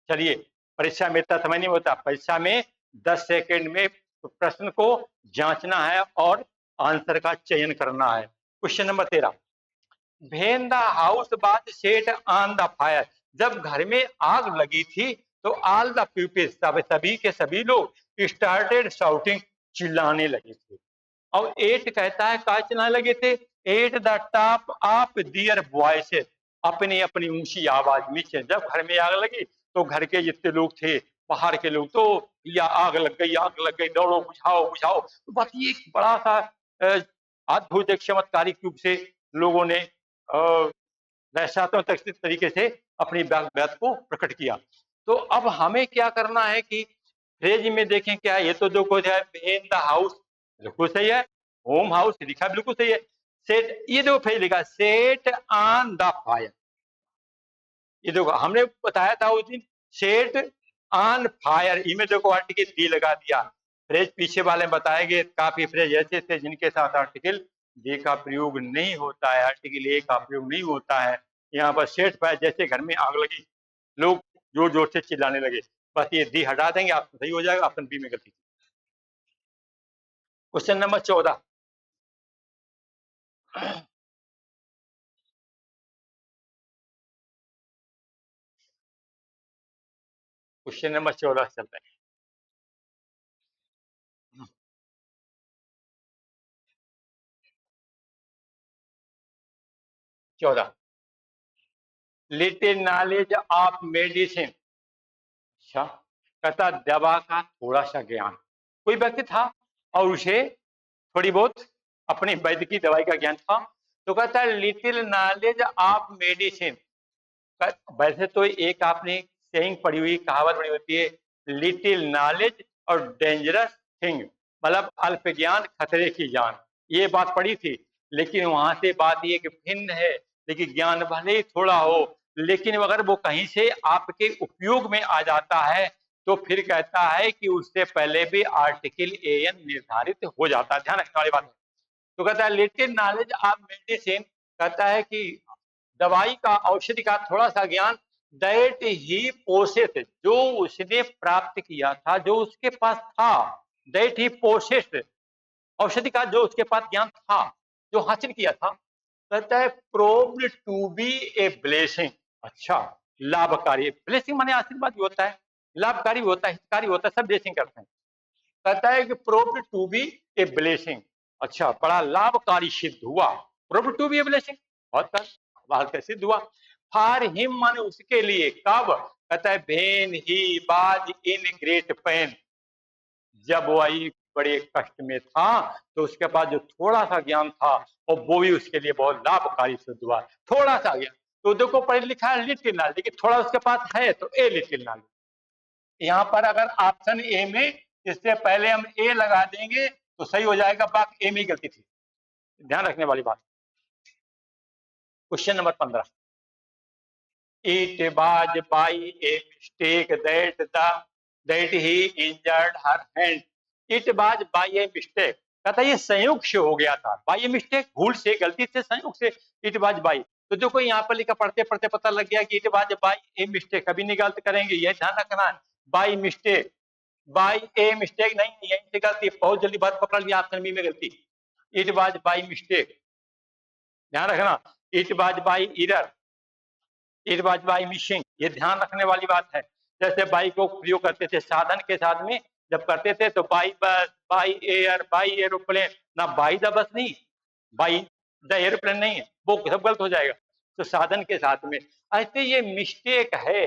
चलिए, परीक्षा में इतना समय नहीं होता, परीक्षा में 10 सेकंड में प्रश्न को जांचना है और आंसर का चयन करना है। Question number 13, when the house was set on the fire, जब घर में आग लगी थी तो ऑल द पीपल, सभी के सभी लोग स्टार्टेड शाउटिंग, चिल्लाने लगे थे। और एट कहता है कहा चिल्लाने लगे थे? At the top of their voices, अपनी अपनी ऊंची आवाज में। जब घर में आग लगी तो घर के जितने लोग थे, बाहर के लोग, तो या आग लग गई, आग लग गई, दौड़ो बुझाओ बुझाओ। तो बस ये एक बड़ा सा अद्भुत एक चमत्कारिक रूप से लोगों ने रहस्यात्मक तरीके से अपनी बात को प्रकट किया। तो अब हमें क्या करना है कि फ्रेज में देखें क्या है, ये तो जो कुछ है इन द हाउस बिल्कुल सही है, होम हाउस लिखा बिल्कुल सही है, सेट ये जो फ्रेज लिखा सेट ऑन द फायर, ये देखो हमने बताया था उस दिन सेट ऑन फायर, इमेज देखो आर्टिकल डी लगा दिया। फ्रेज पीछे वाले बताए गए काफी फ्रेज ऐसे थे जिनके साथ आर्टिकल डी का प्रयोग नहीं होता है, आर्टिकल ए का प्रयोग नहीं होता है। यहाँ पर सेट फायर जैसे घर में आग लगी, लोग जोर जोर से चिल्लाने लगे, बस ये डी हटा देंगे आप सही हो जाएगा, ऑप्शन बी में गलती। क्वेश्चन नंबर 14, क्वेश्चन नंबर 14 चलते हैं। 14 लिटिल नॉलेज ऑफ मेडिसिन, अच्छा कहता दवा का थोड़ा सा ज्ञान। कोई व्यक्ति था और उसे थोड़ी बहुत अपनी वैद्य की दवाई का ज्ञान था, तो कहता है लिटिल नॉलेज ऑफ मेडिसिन। वैसे तो एक आपने सेइंग पढ़ी हुई कहावत पढ़ी होती है, लिटिल नॉलेज और डेंजरस थिंग, मतलब अल्प ज्ञान खतरे की जान, ये बात पढ़ी थी। लेकिन वहां से बात ये कि भिन्न है, लेकिन ज्ञान भले ही थोड़ा हो, लेकिन अगर वो कहीं से आपके उपयोग में आ जाता है तो फिर कहता है कि उससे पहले भी आर्टिकल एन निर्धारित हो जाता है, ध्यान रखने वाली बात है। तो कहता है लिटिल नॉलेज ऑफ मेडिसिन, कहता है कि दवाई का औषधि का थोड़ा सा ज्ञान, दैट ही पोसेस, जो उसने प्राप्त किया था, जो उसके पास था, दैट ही पोसेस, औषधि का जो उसके पास ज्ञान था, जो हासिल किया था, कहता है proved to be a blessing, अच्छा लाभकारी, ब्लेसिंग माने आशीर्वाद भी होता है, लाभकारी भी होता है, हितकारी होता है, सब ब्लेसिंग करते हैं। कहता है कि proved to be a blessing, अच्छा बड़ा लाभकारी सिद्ध हुआ, proved to be a blessing, बहुत सिद्ध हुआ। फॉर हिम माने उसके लिए, कब, कहता है when he was in great pen, जब वही बड़े कष्ट में था, तो उसके पास जो थोड़ा सा ज्ञान था और वो भी उसके लिए बहुत लाभकारी सिद्ध हुआ, थोड़ा सा ज्ञान। तो देखो पढ़े लिखा है लिटिल नॉलेज, लेकिन थोड़ा उसके पास है तो ए लिटिल नॉलेज। यहाँ पर अगर ऑप्शन ए में इससे पहले हम ए लगा देंगे तो सही हो जाएगा, बाकी ए में गलती थी, ध्यान रखने वाली बात। Question number 15, it was by a mistake that he injured her hand, it was by a mistake, कहता ये संयोग से हो गया था, बाय ए मिस्टेक भूल से गलती से संयोग से, इट वाज बाय, तो देखो यहाँ पर लिखा पढ़ते पढ़ते पता लग गया कि it was by a mistake, कभी नहीं गलत करेंगे, ये ध्यान रखना है, by mistake, by a mistake नहीं, यहीं से गलती, बहुत जल्दी बात पकड़ लिया, ऑप्शन बी में गलती, इट वाज बाय मिस्टेक, ध्यान रखना, it was bye error, it was bye missing, ये ध्यान रखने वाली बात है। जैसे बाई को प्रयोग करते थे साधन के साथ में, जब करते थे तो by bus, by air, by aeroplane, ना बाई द बस नहीं, बाई द एरोप्लेन नहीं है, वो सब गलत हो जाएगा, तो साधन के साथ में। ऐसे ये मिस्टेक है,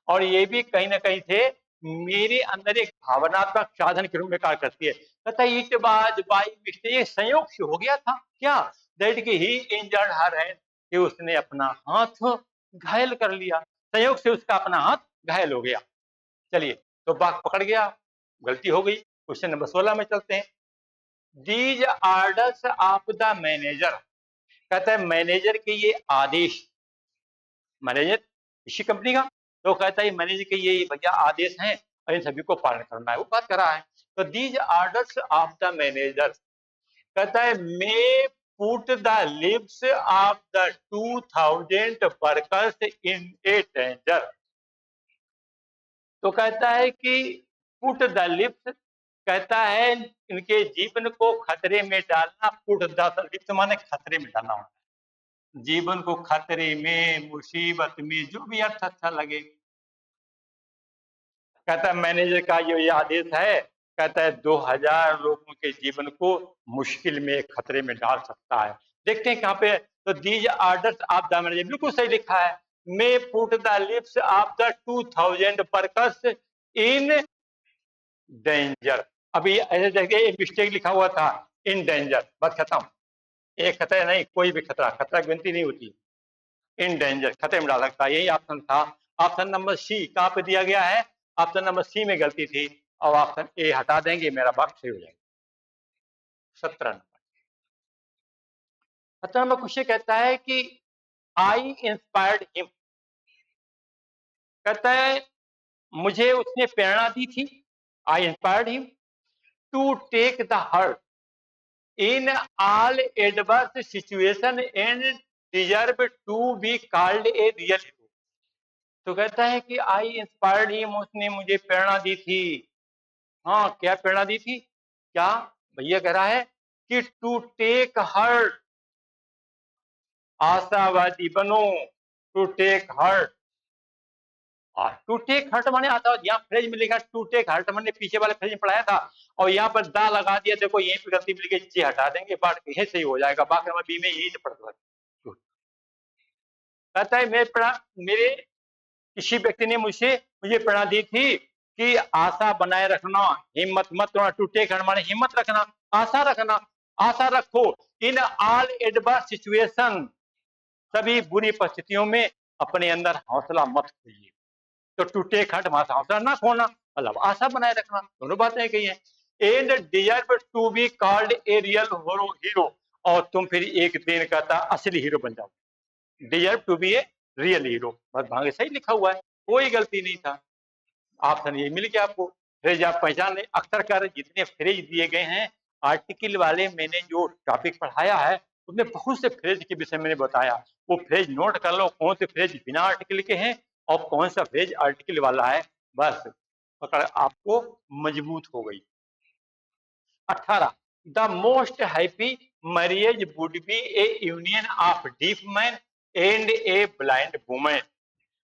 और ये भी कहीं ना कहीं से मेरे अंदर एक भावनात्मक साधन के रूप में कार्य करती है। कहता है इट वाज बाय मिस्टेक, ये संयोग से हो गया था क्या, दैट की ही इंजर्ड हर हैंड, कि उसने अपना हाथ घायल कर लिया, संयोग से उसका अपना हाथ घायल हो गया। चलिए, तो बात पकड़ गया, गलती हो गई। क्वेश्चन नंबर 16 में चलते हैं। These orders of the manager, कहता है मैनेजर के ये आदेश, मैनेजर इसी कंपनी का, तो कहता है मैनेजर के ये भैया आदेश हैं और इन सभी को पालन करना है, वो बात कर रहा है। तो these orders of the manager, कहता है मे put the leaves of the 2000 workers in A danger, तो कहता है कि पुट द लिव्स, कहता है इनके जीवन को खतरे में डालना, पुट द लिव्स माने खतरे में डालना होता है, जीवन को खतरे में, मुसीबत में, जो भी अर्थ अच्छा लगे। कहता है मैनेजर का ये आदेश है, कहता है 2000 लोगों के जीवन को मुश्किल में, खतरे में डाल सकता है। देखते हैं कहाँ पे, तो these orders of the manager बिल्कुल सही लिखा है, मे put the lips of the 2000 workers in danger. अभी ऐसे देखिए एक मिस्टेक लिखा हुआ था, इन डेंजर, बस खत्म, एक खतरा नहीं, कोई भी खतरा, खतरा की गिनती नहीं होती, इन डेंजर खतरे में डाल सकता है, यही ऑप्शन था। ऑप्शन नंबर सी कहाँ पे दिया गया है, ऑप्शन नंबर सी में गलती थी, और ऑप्शन ए हटा देंगे, मेरा वाक्य सही हो जाएगा। 17 नंबर। 17 नंबर क्वेश्चन कहता है कि आई इंस्पायर्ड हिम, कहता है मुझे उसने प्रेरणा दी थी, I inspired him to take the heart in all adverse situation and deserve to be called a real hero. तो कहता है कि आई इंस्पायर्ड हिम, उसने मुझे प्रेरणा दी थी। हाँ, क्या प्रेरणा दी थी? क्या भैया कह रहा है कि टू टेक हर्ट, आशावादी बनो, to take heart. To take heart माने आता, यहाँ फ्रेज में लिखा टू टेक हर्ट मैंने पीछे वाले फ्रेज में पढ़ाया था, और यहाँ पर दा लगा दिया, देखो यहीं पे गलती मिल गई, जी हटा देंगे, बात कहीं सही हो जाएगा, बाकी नंबर बी में यही से पढ़ता है। कहता है मेरे किसी व्यक्ति ने मुझे प्रेरणा दी थी कि आशा बनाए रखना, हिम्मत मत तोड़ना, टू टेक हर्ट माने हिम्मत रखना, आशा रखना, आशा रखो, इन ऑल एडवर्स सिचुएशन, सभी बुरी परिस्थितियों में अपने अंदर हौसला मत खोइए। तो टू टेक हर्ट मासा हौसला ना खोना, मतलब आशा बनाए रखना, दोनों बातें कही हैं। And deserve to be called a real hero, और तुम फिर एक दिन कहता असली हीरो बन जाओ, deserve to be a real hero, बस भागे सही लिखा हुआ है, कोई गलती नहीं था, ऑप्शन ये मिल गया आपको। फ्रेज आप पहचान लें, अक्सर कर जितने फ्रेज दिए गए हैं आर्टिकल वाले, मैंने जो टॉपिक पढ़ाया है उसमें बहुत से फ्रेज के विषय मैंने बताया, वो फ्रेज नोट कर लो, कौन से फ्रेज बिना आर्टिकल के हैं और कौन सा फ्रेज आर्टिकल वाला है, बस पकड़ आपको मजबूत हो गई। 18 the most happy marriage would be A union of deaf man and a blind women.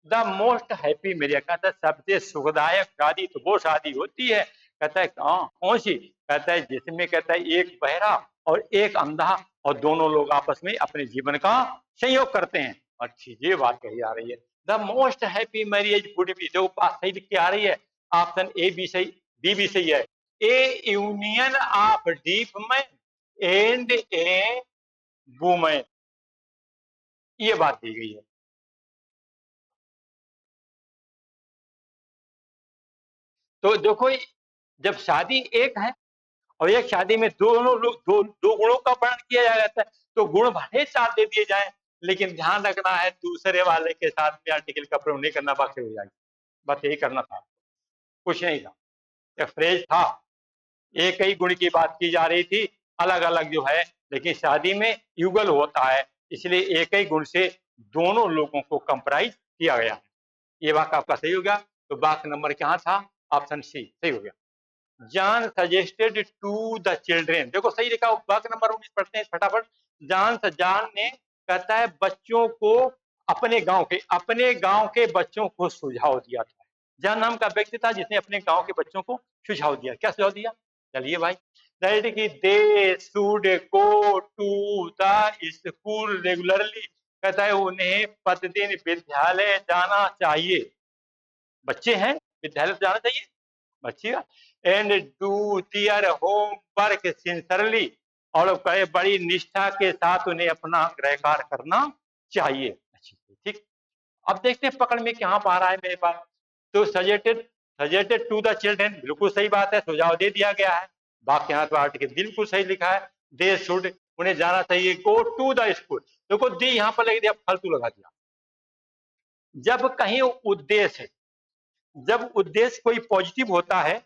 The most happy मेरिया, कहता है सबसे सुखदायक शादी तो वो शादी होती है, कहता है कौन सी, कहता है जिसमें कहता है एक बहरा और एक अंधा, और दोनों लोग आपस में अपने जीवन का संयोग करते हैं। अच्छी ये बात कही आ रही है, the most happy marriage would be, जो बात सही लिख के आ रही है, ऑप्शन ए भी सही, बी भी सही है, A union of deep man and A women, ये बात दी गई है। तो देखो जब शादी एक है और एक शादी में दोनों लोग दो गुणों का वर्णन किया जाता है, तो गुण भले चार दे दिए जाए, लेकिन ध्यान रखना है दूसरे वाले के साथ में आर्टिकल का प्रयोग नहीं करना, बाकी हो जाएगी, बस यही करना था, कुछ नहीं था, एक फ्रेज था, एक ही गुण की बात की जा रही थी, अलग अलग जो है, लेकिन शादी में युगल होता है, इसलिए एक ही गुण से दोनों लोगों को कंप्राइज किया गया है। ये वाक्य आपका सही हो गया, तो वाक्य नंबर क्या था, ऑप्शन सी सही हो गया। John suggested to the children, देखो सही लिखा, वाक्य नंबर 19 पढ़ते हैं फटाफट। जॉन ने कहता है बच्चों को, अपने गांव के बच्चों को सुझाव दिया था। जॉन नाम का व्यक्ति था जिसने अपने गांव के बच्चों को सुझाव दिया, क्या सुझाव दिया, चलिए भाई, दैट कि they should go to the school regularly, कहता है उन्हें प्रतिदिन विद्यालय जाना चाहिए, बच्चे हैं विद्यालय जाना चाहिए बच्चे, and do their homework sincerely, और बड़ी निष्ठा के साथ उन्हें अपना गृह कार्य करना चाहिए। ठीक, अब देखते हैं पकड़ में क्या पा रहा है मेरे पास, तो सजेटेड टू द चिल्ड्रेन, बिल्कुल सही बात है, सुझाव दे दिया गया है, बाकी यहाँ तो आर्टिकल बिल्कुल सही लिखा है, दे शुड, उन्हें जाना चाहिए, गो टू द स्कूल, देखो दी यहाँ पर लग दिया, फालतू लगा दिया, जब कहीं उद्देश्य, जब उद्देश्य कोई पॉजिटिव होता है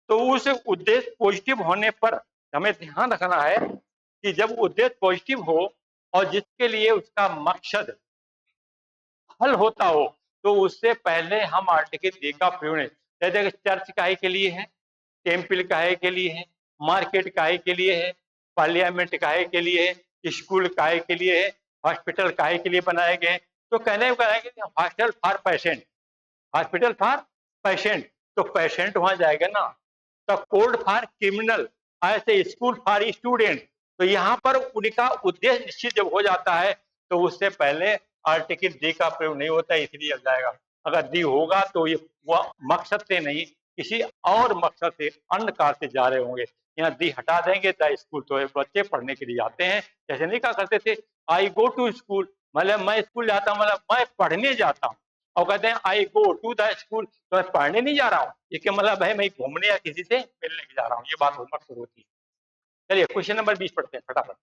तो उस उद्देश्य पॉजिटिव होने पर हमें ध्यान रखना है कि जब उद्देश्य पॉजिटिव हो और जिसके लिए उसका मकसद हल होता हो, तो उससे पहले हम आर्टिकल डी का प्रयोग नहीं, जैसे चर्च काहे के लिए है, टेम्पल काहे के लिए है, मार्केट काहे के लिए है, पार्लियामेंट काहे के लिए है, स्कूल काहे के लिए है, हॉस्पिटल काहे के लिए बनाए गए, तो कहने को hospital for patient, hospital for patient, तो पेशेंट वहां जाएगा ना, तो कोड फॉर क्रिमिनल, ऐसे स्कूल फॉर स्टूडेंट, तो यहाँ पर उनका उद्देश्य निश्चित जब हो जाता है तो उससे पहले आर्टिकल डी का प्रयोग नहीं होता है, इसलिए लग जाएगा, अगर डी होगा तो ये मकसद से नहीं, किसी और मकसद से, अन्य कार्य से जा रहे होंगे, यहाँ डी हटा देंगे तो स्कूल तो बच्चे पढ़ने के लिए जाते हैं, जैसे नहीं कहा करते थे आई गो टू स्कूल, मतलब मैं स्कूल जाता हूँ, मतलब मैं पढ़ने जाता हूँ, और कहते हैं आई गो टू द स्कूल, तो मैं पढ़ने नहीं जा रहा हूँ, ये क्या मतलब है मैं घूमने या किसी से मिलने जा रहा हूँ, ये बात होमवर्क शुरू होती है। चलिए क्वेश्चन नंबर 20 पढ़ते हैं फटाफट।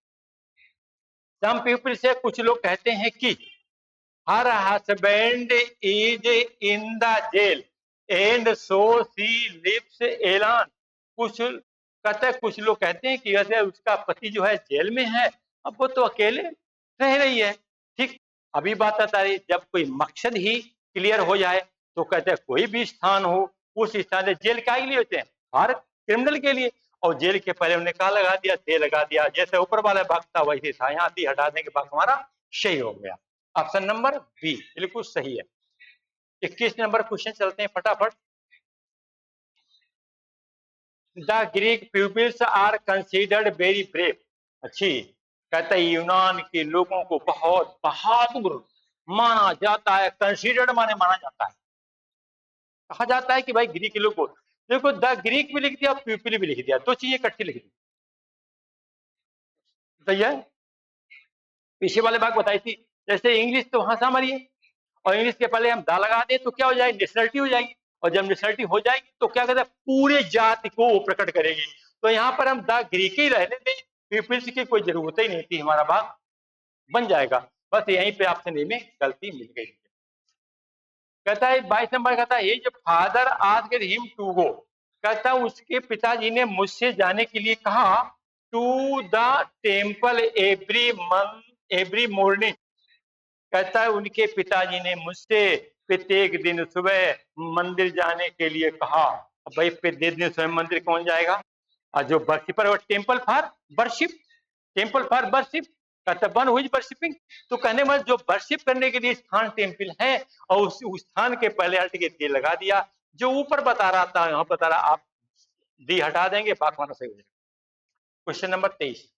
सम पीपल से, कुछ लोग कहते हैं कि हर husband is in the jail and so she lives alone. कुछ कहते हैं, कुछ लोग कहते हैं कि वैसे उसका पति जो है जेल में है, अब वो तो अकेले रह रही है। ठीक, अभी बात आता है जब कोई मकसद ही क्लियर हो जाए तो कहते हैं कोई भी स्थान हो, उस स्थान से जेल क्या लिए होते हैं, हर क्रिमिनल के लिए। और जेल के पहले उन्होंने कहा लगा दिया, थे लगा दिया, जैसे ऊपर वाला भाग था वैसे था, यहाँ दी हटा देंगे, भाग हमारा सही हो गया। ऑप्शन नंबर बी बिल्कुल सही है। 21 नंबर क्वेश्चन चलते हैं फटाफट। The Greek peoples are considered very brave. अच्छी, कहता है यूनान के लोगों को बहुत बहादुर माना जाता है, कंसिडर्ड माने माना जाता है, कहा जाता है कि भाई ग्रीक के लोग को, देखो द ग्रीक भी लिख दिया, पीपल भी लिख दिया, दो चीजें इकट्ठी लिख दी, सही है। पीछे वाले भाग बताई थी, जैसे इंग्लिश तो वहां से है, और इंग्लिश के पहले हम दा लगा दे तो क्या हो जाएगी, नेशनलिटी हो जाएगी, और जब नेशनलिटी हो जाएगी तो क्या कहते हैं पूरे जाति को प्रकट करेगी। तो यहाँ पर हम द ग्रीक ही रहने दें, पीपल्स की कोई जरूरत ही नहीं थी, हमारा भाग बन जाएगा। बस यहीं पे ऑप्शन ए में गलती मिल गई। कहता है 22 नंबर, कहता है जो father asked him to go, कहता है उसके पिताजी ने मुझसे जाने के लिए कहा, to the temple every month every morning, कहता है उनके पिताजी ने मुझसे प्रत्येक दिन सुबह मंदिर जाने के लिए कहा। अब भाई प्रत्येक दिन सुबह मंदिर कौन जाएगा, और जो worshipper, temple for worship, temple for worship, कहता वन हुई वर्शिपिंग, तो कहने में जो वर्शिप करने के लिए स्थान टेम्पल है, और उस स्थान के पहले अल्ट लगा दिया, जो ऊपर बता रहा था यहाँ बता रहा, आप दी हटा देंगे, बात माना सही हो जाएगा। Question number 23,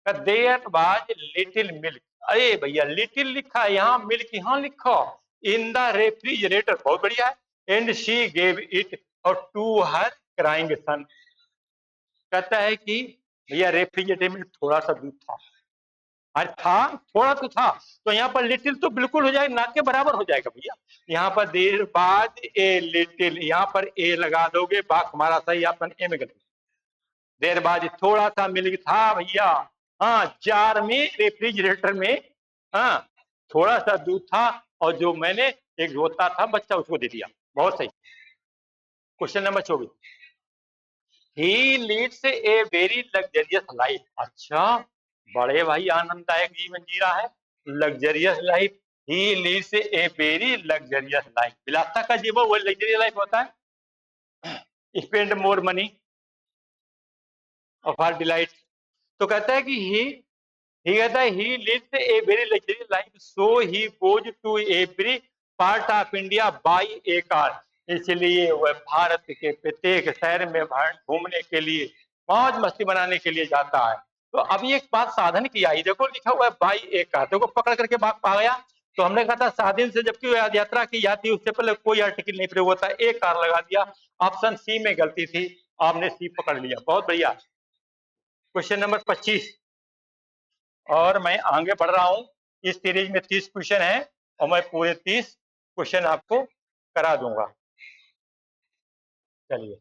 there was little milk, अरे भैया लिटिल लिखा है यहाँ, मिल्क यहाँ लिखो, इन द रेफ्रिजरेटर, बहुत बढ़िया है, एंड शी गेव इट और टू हर क्राइंग सन, कहता है कि भैया रेफ्रिजरेटर में थोड़ा सा दूध था, अरे था थोड़ा तो था, तो यहाँ पर लिटिल तो बिल्कुल हो जाएगा, ना के बराबर हो जाएगा भैया, यहाँ पर देर बाद ए लिटिल, यहाँ पर ए लगा दोगे, बात हमारा सही, ऑप्शन ए में गलती, देर बाद थोड़ा सा मिल्क था भैया, हाँ जार में, रेफ्रिजरेटर में, हाँ थोड़ा सा दूध था, और जो मैंने एक रोता था बच्चा उसको दे दिया, बहुत सही। Question number 24, he leads a very luxurious life, अच्छा बड़े भाई आनंददायक जीवन जी रहा है, luxurious life, he leads a very luxurious life, विलासता का जीवन वो लग्जरियस लाइफ होता है, spend more money of our delight, तो कहता है कि ही कहता है he lives a very luxurious life, so he goes to every part of India by a car, इसलिए वह भारत के प्रत्येक शहर में घूमने के लिए, मौज मस्ती बनाने के लिए जाता है। तो अभी एक बात साधन की आई, देखो लिखा हुआ है बाई ए कार, देखो पकड़ करके बात पा गया, तो हमने कहा था साधन से जबकि यात्रा की जाती है उससे पहले कोई आर्टिकल नहीं प्रयोग होता, एक कार लगा दिया, ऑप्शन सी में गलती थी, आपने सी पकड़ लिया, बहुत बढ़िया। क्वेश्चन नंबर 25, और मैं आगे बढ़ रहा हूं, इस सीरीज में 30 क्वेश्चन है, और मैं पूरे 30 क्वेश्चन आपको करा दूंगा। चलिए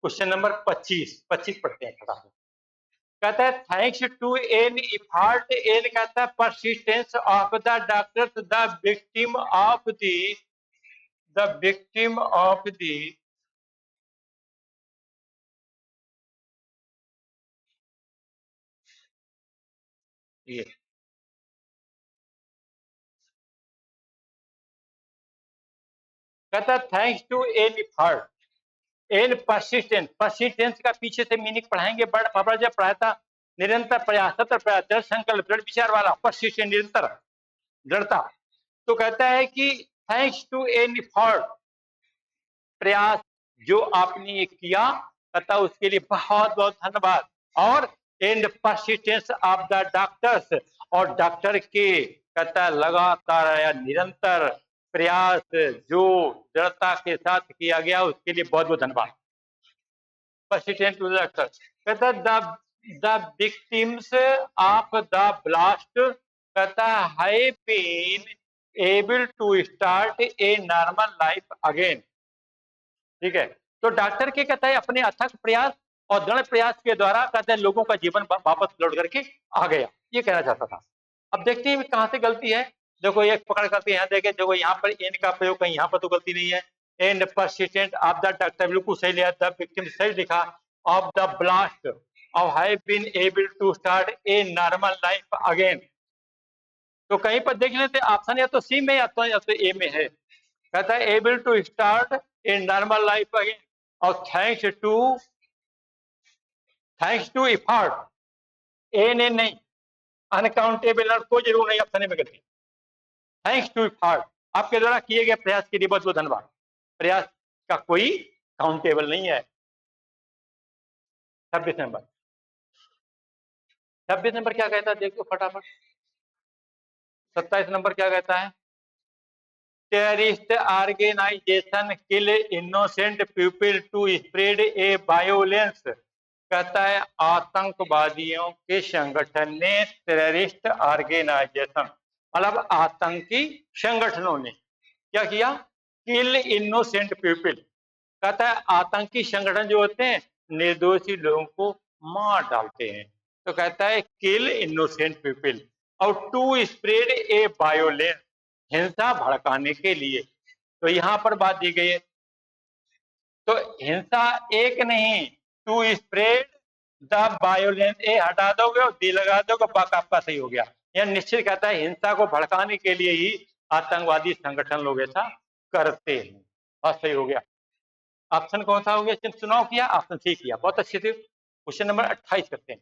क्वेश्चन नंबर 25 पढ़ते हैं फटाफट। कहता है thanks to an effort and, कहता है persistence of the doctor, the victim of the, ये कहता है thanks to an effort and persistence, persistence का पीछे से मीनिंग पढ़ाएंगे, बड़ पापड़ जब पढ़ाया था, निरंतर प्रयास, सतत प्रयास, दृढ़ संकल्प, दृढ़ विचार वाला, परसिस्टेंट निरंतर दृढ़ता। तो कहता है कि थैंक्स टू एन एफर्ट, प्रयास जो आपने किया, कहता उसके लिए बहुत बहुत धन्यवाद, और and persistence of the doctors, और डॉक्टर के कहता लगातार या निरंतर प्रयास जो दृढ़ता के साथ किया गया उसके लिए बहुत बहुत धन्यवाद। परसिस्टेंट टू द डॉक्टर, कहता the victims of the blast कहता है been able to start a normal life again. ठीक है, तो डॉक्टर के कहता है अपने अथक प्रयास और दृढ़ प्रयास के द्वारा कहते हैं लोगों का जीवन वापस लौट करके आ गया, ये कहना चाहता था। अब देखते हैं कहां से गलती है। देखो एक पकड़ करके यहाँ देखे, देखो यहाँ पर एन का प्रयोग कहीं यहाँ पर तो गलती नहीं है। And persistent of the doctor बिल्कुल सही लिया, द विक्टिम सही लिखा, of the blast of have been able to start a normal life again. तो कहीं पर देख लेते ऑप्शन या तो सी में या तो ए में है। कहता है able to start in normal life again और थैंक्स टू इफर्ट, ए ने नहीं, अनकाउंटेबल और कोई जरूर नहीं, ऑप्शन में गलती। थैंक्स टू इफर्ट, आपके द्वारा किए गए प्रयास के लिए बहुत बहुत धन्यवाद। प्रयास का कोई काउंटेबल नहीं है। 26 नंबर, 26 नंबर क्या कहता है देखो फटाफट। 27 नंबर क्या कहता है, terrorist organisation kill innocent people to spread a violence. कहता है आतंकवादियों के संगठन ने, टेररिस्ट ऑर्गेनाइजेशन मतलब आतंकी संगठनों ने क्या किया, किल इनोसेंट पीपल। कहता है आतंकी संगठन जो होते हैं निर्दोषी लोगों को मार डालते हैं। तो कहता है किल इनोसेंट पीपल और टू स्प्रेड ए वायोलेंस, हिंसा भड़काने के लिए। तो यहां पर बात दी गई है, तो हिंसा एक नहीं, टू स्प्रेड द वायोलेंस, ए हटा दोगे और दी लगा दोगे, बात आपका सही हो गया। यह निश्चित कहता है हिंसा को भड़काने के लिए ही आतंकवादी संगठन लोग ऐसा करते हैं। बहुत सही हो गया। ऑप्शन कौन सा हो गया, चुनाव किया, ऑप्शन सी किया, बहुत अच्छे से। क्वेश्चन नंबर 28 करते हैं।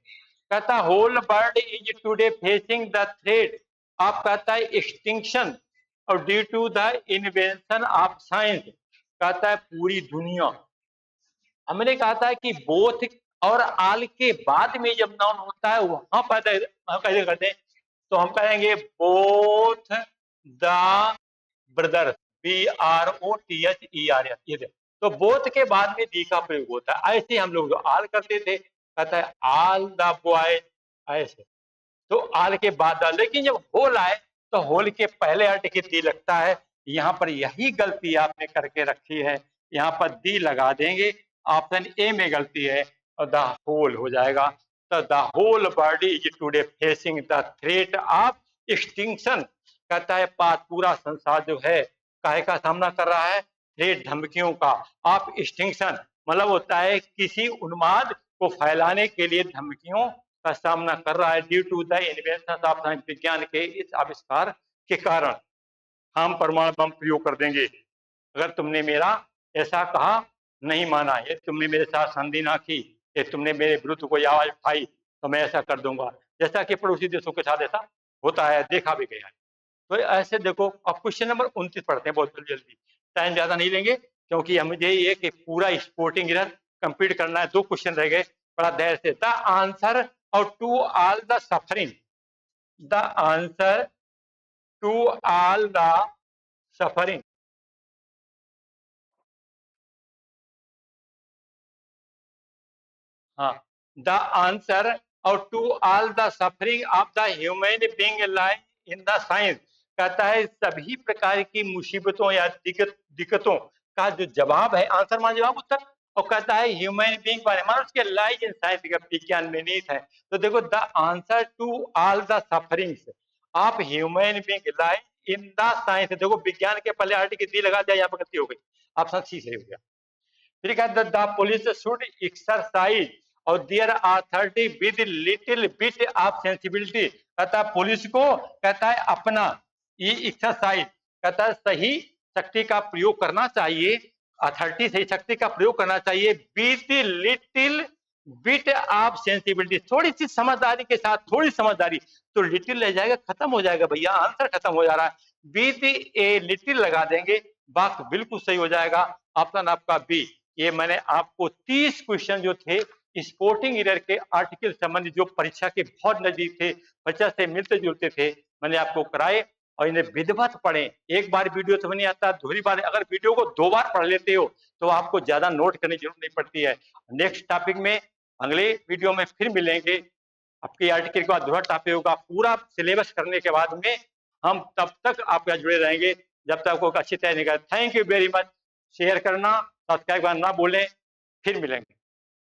कहता whole world is today facing the threat of, कहता है एक्सटिंक्शन और due to the invention of science. कहता है पूरी दुनिया, हमने कहा था कि बोथ और आल के बाद में जब नाउन होता है वहां पर कैसे करते हैं, तो हम कहेंगे बोथ द ब्रदर्स, BROTHERS, ये तो बोथ के बाद में दी का प्रयोग होता है। ऐसे हम लोग आल करते थे, कहता है आल द बॉय, ऐसे तो आल के बाद, लेकिन जब होल आए तो होल के पहले आर्टिकल दी लगता है। यहाँ पर यही गलती आपने करके रखी है, यहाँ पर दी लगा देंगे, ऑप्शन ए में गलती है और द होल हो जाएगा। तो the whole body is today facing the threat of extinction. कहता है पूरा संसार जो है काहे का सामना कर रहा है, थ्रेट धमकियों का, ऑफ एक्सटिंक्शन मतलब होता है किसी उन्माद को फैलाने के लिए धमकियों का सामना कर रहा है, due to the invention of science, विज्ञान के इस आविष्कार के कारण हम परमाणु बम प्रयोग कर देंगे। अगर तुमने मेरा ऐसा कहा नहीं माना, ये तुमने मेरे साथ संधि ना की, ये तुमने मेरे विरुद्ध कोई आवाज उठाई तो मैं ऐसा कर दूंगा, जैसा कि पड़ोसी देशों के साथ ऐसा होता है, देखा भी गया है। तो ऐसे देखो, अब क्वेश्चन नंबर 29 पढ़ते हैं बहुत जल्दी, टाइम ज्यादा नहीं लेंगे क्योंकि मुझे ये कि पूरा स्पोर्टिंग इधर कंप्लीट करना है। 2 क्वेश्चन रह गए, बड़ा धैर्य से। द आंसर और to all the suffering, the answer to all the suffering, हाँ, द आंसर और to all the suffering of the human being lies in the science. कहता है सभी प्रकार की मुसीबतों या दिक्कतों का जो जवाब है, आंसर मान जवाब उत्तर, और कहता है ह्यूमन बीइंग मान उसके लाइज इन साइंस, विज्ञान में निहित है। तो देखो the answer to all the sufferings of human being lies in the science, देखो विज्ञान के पहले आर्टिकल दी लगा दिया, यहाँ पर गलती हो गई, ऑप्शन सी सही हो गया। फिर कहता द पुलिस शुड एक्सरसाइज और there authority with little bit of sensibility. कहता है पुलिस को कहता है अपना ये एक्सरसाइज, कहता है सही शक्ति का प्रयोग करना चाहिए, अथॉरिटी सही शक्ति का प्रयोग करना चाहिए, with little bit of sensibility, थोड़ी सी समझदारी के साथ, थोड़ी समझदारी, तो लिटिल रह जाएगा, खत्म हो जाएगा भैया, आंसर खत्म हो जा रहा है, विद ए लिटिल लगा देंगे, वाक्य बिल्कुल सही हो जाएगा, ऑप्शन आपका बी। ये मैंने आपको 30 क्वेश्चन जो थे स्पोर्टिंग ईयर के आर्टिकल संबंधी जो परीक्षा के बहुत नजदीक थे, बच्चा से मिलते जुलते थे, मैंने आपको कराए और इन्हें विधिवत पढ़े। एक बार वीडियो समझ नहीं आता, दूसरी बार अगर वीडियो को 2 बार पढ़ लेते हो तो आपको ज्यादा नोट करने की जरूरत नहीं पड़ती है। नेक्स्ट टॉपिक में अगले वीडियो में फिर मिलेंगे। आपकी आर्टिकल के बाद दूसरा टॉपिक होगा, पूरा सिलेबस करने के बाद में हम तब तक आपके साथ जुड़े रहेंगे जब तक आपको अच्छी तैयारी नहीं कर। Thank you very much. Share करना, सब्सक्राइब करना ना भूलें। फिर मिलेंगे।